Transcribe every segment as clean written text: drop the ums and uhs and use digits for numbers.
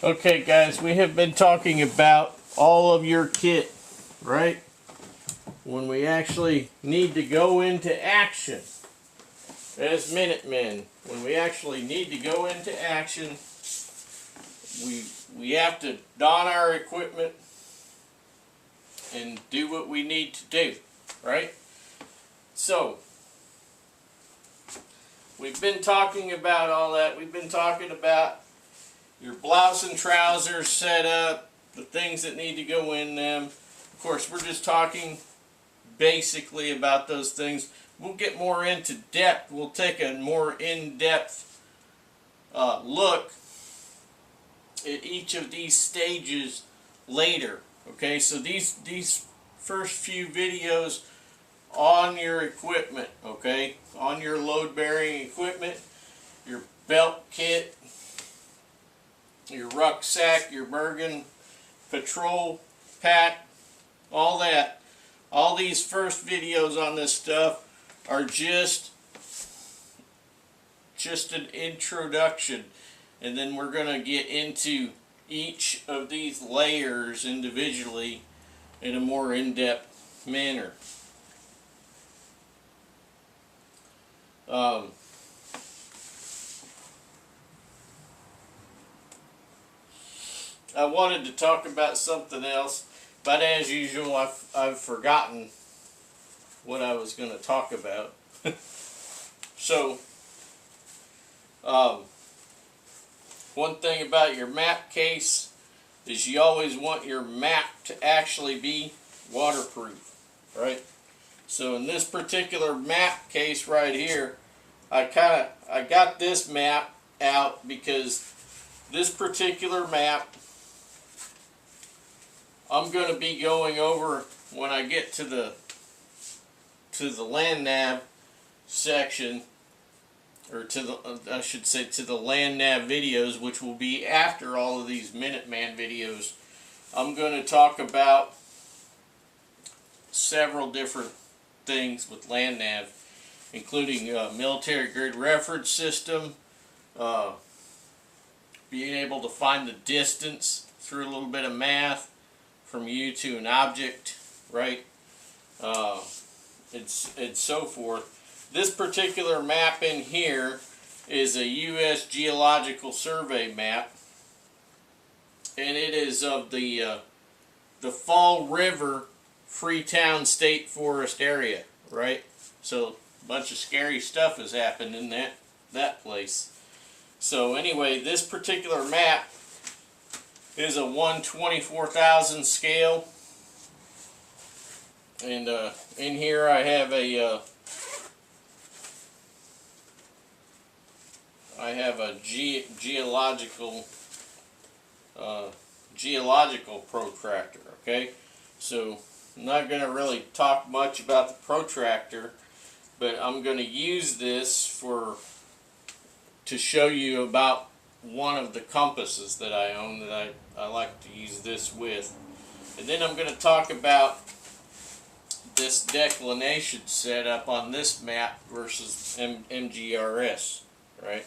Okay guys, we have been talking about all of your kit, right? When we actually need to go into action as Minutemen, when we actually need to go into action, we have to don our equipment and do what we need to do, right? So, we've been talking about all that. We've been talking about your blouse and trousers set up, the things that need to go in them. Of course, we're just talking basically about those things. We'll get more into depth. We'll take a more in-depth look at each of these stages later. Okay, so these first few videos on your equipment, okay, on your load-bearing equipment, your belt kit, your rucksack, your Bergen patrol pack, all that. All these first videos on this stuff are just an introduction, and then we're going to get into each of these layers individually in a more in-depth manner. I wanted to talk about something else, but as usual, I've forgotten what I was going to talk about. So, one thing about your map case is you always want your map to actually be waterproof, right? So in this particular map case right here, I got this map out because this particular map I'm going to be going over when I get to the land nav section, or to the I should say to the land nav videos, which will be after all of these MinuteMan videos. I'm going to talk about several different things with land nav, including military grade reference system, being able to find the distance through a little bit of math from you to an object, right? And so forth. This particular map in here is a U.S. Geological Survey map, and it is of the Fall River Freetown State Forest area, right? So a bunch of scary stuff has happened in that place. So anyway, this particular map is a 1/24,000 scale, and in here I have a geological protractor. Okay, so I'm not going to really talk much about the protractor, but I'm going to use this to show you about one of the compasses that I own that I like to use this with. And then I'm going to talk about this declination setup on this map versus MGRS, right?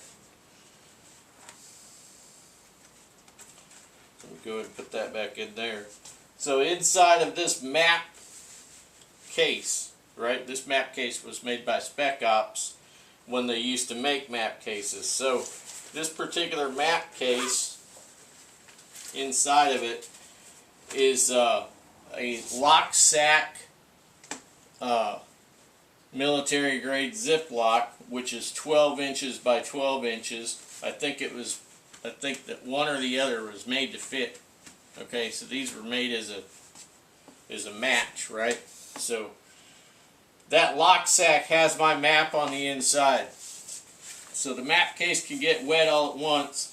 So let me go ahead and put that back in there. So inside of this map case, right, this map case was made by Spec Ops when they used to make map cases. So this particular map case, inside of it is a lock sack military grade Ziploc, which is 12 inches by 12 inches. I think that one or the other was made to fit. Okay, so these were made as a match, right? So that lock sack has my map on the inside. So the map case can get wet all at once.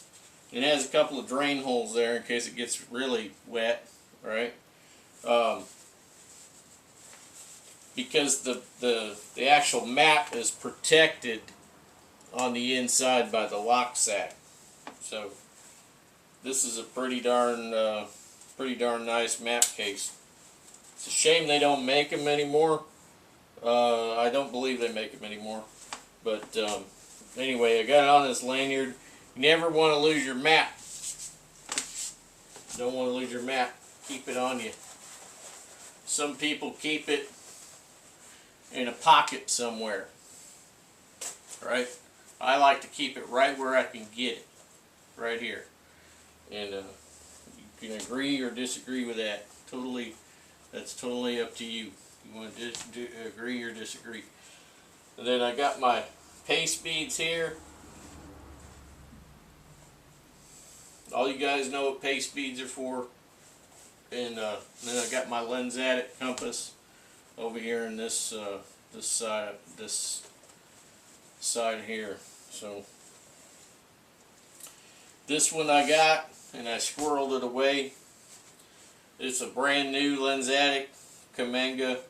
It has a couple of drain holes there in case it gets really wet, right? Because the actual map is protected on the inside by the lock sack. So this is a pretty darn nice map case. It's a shame they don't make them anymore. I don't believe they make them anymore. But anyway, I got it on this lanyard. You never want to lose your map. Don't want to lose your map. Keep it on you. Some people keep it in a pocket somewhere, right? I like to keep it right where I can get it, right here. And you can agree or disagree with that. Totally, that's totally up to you. You want to agree or disagree. And then I got my paste beads here. All you guys know what paste beads are for. And then I got my lens addict compass over here in this this side here. So this one I got, and I squirreled it away. It's a brand new lens addict Kamanga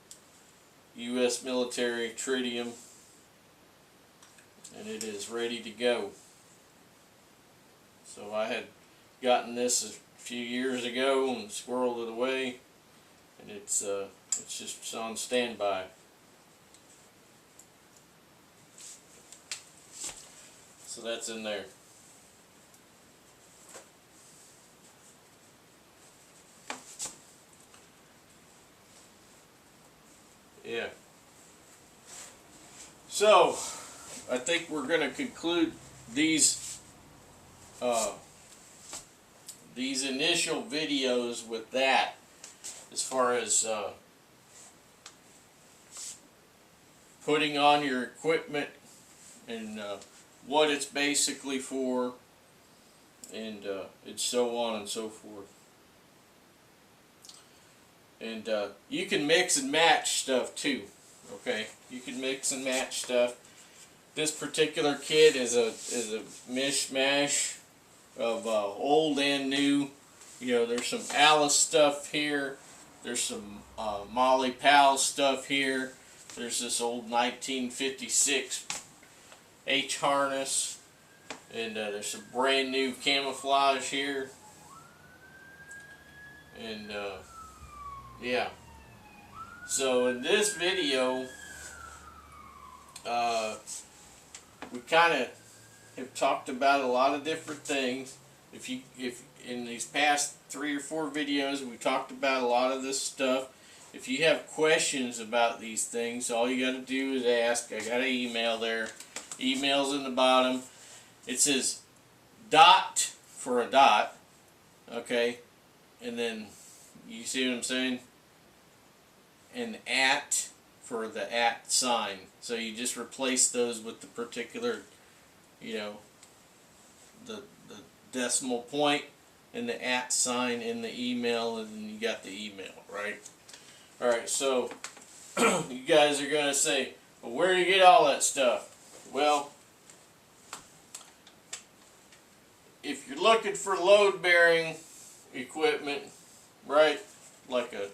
U.S. military tritium, and it is ready to go. So I had gotten this a few years ago and squirreled it away, and it's just on standby. So that's in there. Yeah. So I think we're going to conclude these initial videos with that, as far as putting on your equipment and what it's basically for, and so on and so forth. And you can mix and match stuff too. Okay, you can mix and match stuff. This particular kit is a mishmash of old and new. You know, there's some Alice stuff here. There's some Molly Powell stuff here. There's this old 1956 H harness, and there's some brand new camouflage here. And yeah. So in this video, we kind of have talked about a lot of different things. If in these past 3 or 4 videos, we talked about a lot of this stuff. If you have questions about these things, all you got to do is ask. I got an email there. Email's in the bottom. It says dot for a dot. Okay, and then you see what I'm saying? And at for the at sign. So you just replace those with the particular, you know, the decimal point and the at sign in the email, and then you got the email, right? Alright, so you guys are going to say, well, where do you get all that stuff? Well, if you're looking for load-bearing equipment, right, like a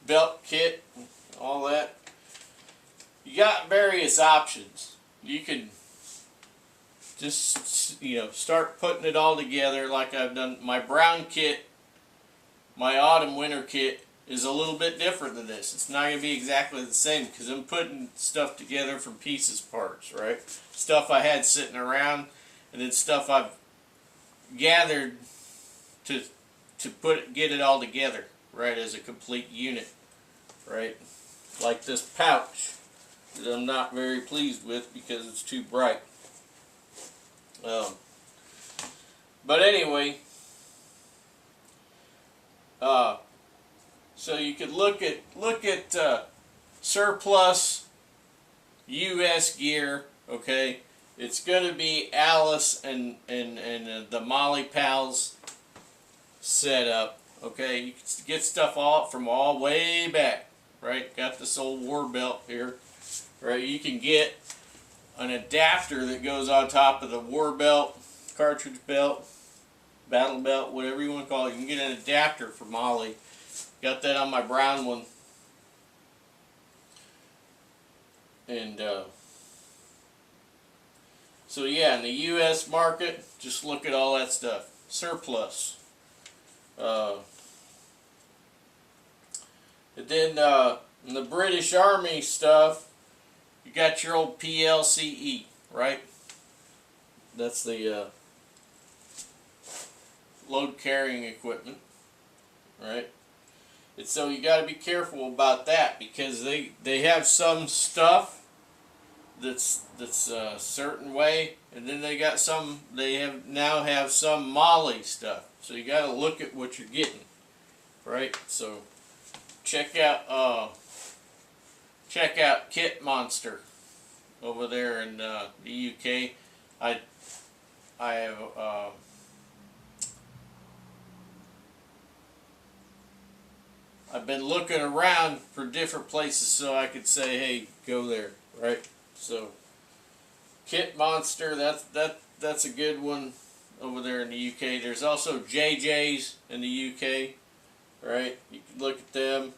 belt kit, all that, you got various options. You can just, you know, start putting it all together like I've done. My brown kit, my autumn winter kit, is a little bit different than this. It's not going to be exactly the same because I'm putting stuff together from pieces parts, right? Stuff I had sitting around, and then stuff I've gathered to get it all together, right, as a complete unit, right? Like this pouch that I'm not very pleased with because it's too bright. But anyway, so you could look at surplus U.S. gear. Okay, it's going to be Alice and the Molly Pals setup. Okay, you can get stuff all from all way back. Right, got this old war belt here. Right, you can get an adapter that goes on top of the war belt, cartridge belt, battle belt, whatever you want to call it. You can get an adapter for Molly. Got that on my brown one. And so yeah, in the U.S. market, just look at all that stuff. Surplus. And then in the British Army stuff, you got your old PLCE, right? That's the load carrying equipment. right? And so you got to be careful about that, because they have some stuff that's a certain way, and then they got some, now have some Molly stuff. So you got to look at what you're getting, right? So check out Kit Monster over there in the UK. I have I've been looking around for different places so I could say, hey, go there, right? So Kit Monster, that's a good one over there in the UK. There's also JJ's in the UK, right? You can look at them.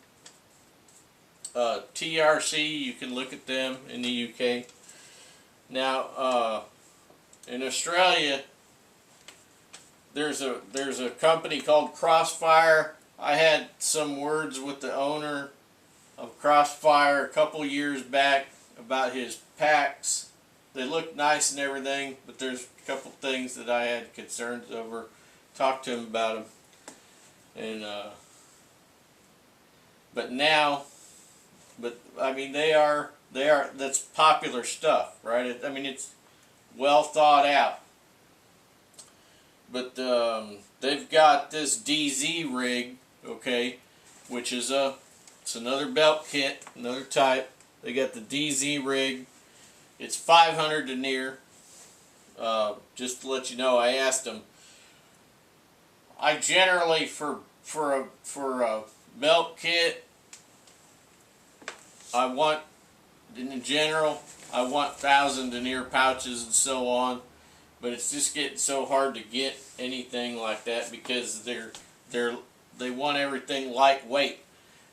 TRC, you can look at them in the UK. Now, in Australia, there's a company called Crossfire. I had some words with the owner of Crossfire a couple years back about his packs. They look nice and everything, but there's a couple things that I had concerns over. Talked to him about them, and but I mean that's popular stuff, right? I mean, it's well thought out. But they've got this DZ rig, okay, which is it's another belt kit, another type. They got the DZ rig. It's 500 denier. Just to let you know, I asked them. I generally for a belt kit, I want, in general, I want 1,000 denier pouches and so on. But it's just getting so hard to get anything like that because they want everything lightweight,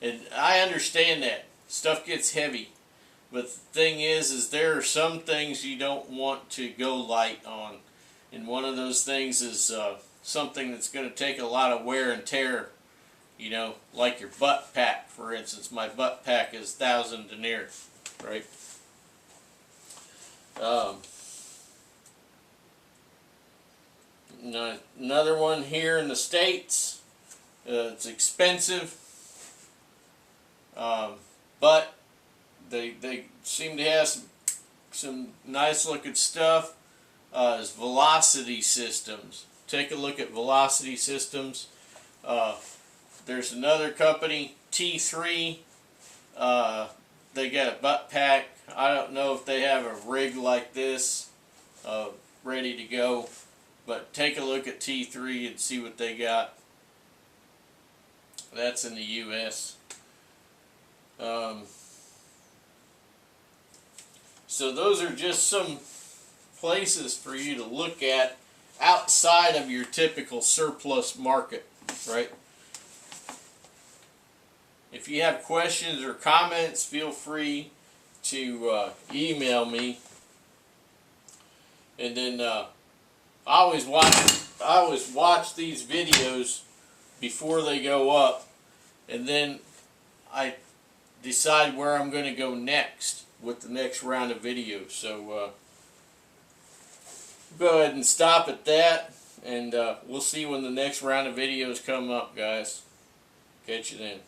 and I understand that stuff gets heavy. But the thing is there are some things you don't want to go light on, and one of those things is something that's going to take a lot of wear and tear. You know, like your butt pack, for instance. My butt pack is 1,000 denier, right? Another one here in the States. It's expensive, but they seem to have some nice looking stuff. Is Velocity Systems. Take a look at Velocity Systems. There's another company, T3. They got a butt pack. I don't know if they have a rig like this ready to go. But take a look at T3 and see what they got. That's in the U.S. So those are just some places for you to look at outside of your typical surplus market, right? If you have questions or comments, feel free to email me. And then I always watch these videos before they go up, and then I decide where I'm going to go next with the next round of videos. So go ahead and stop at that, and we'll see when the next round of videos come up, guys. Catch you then.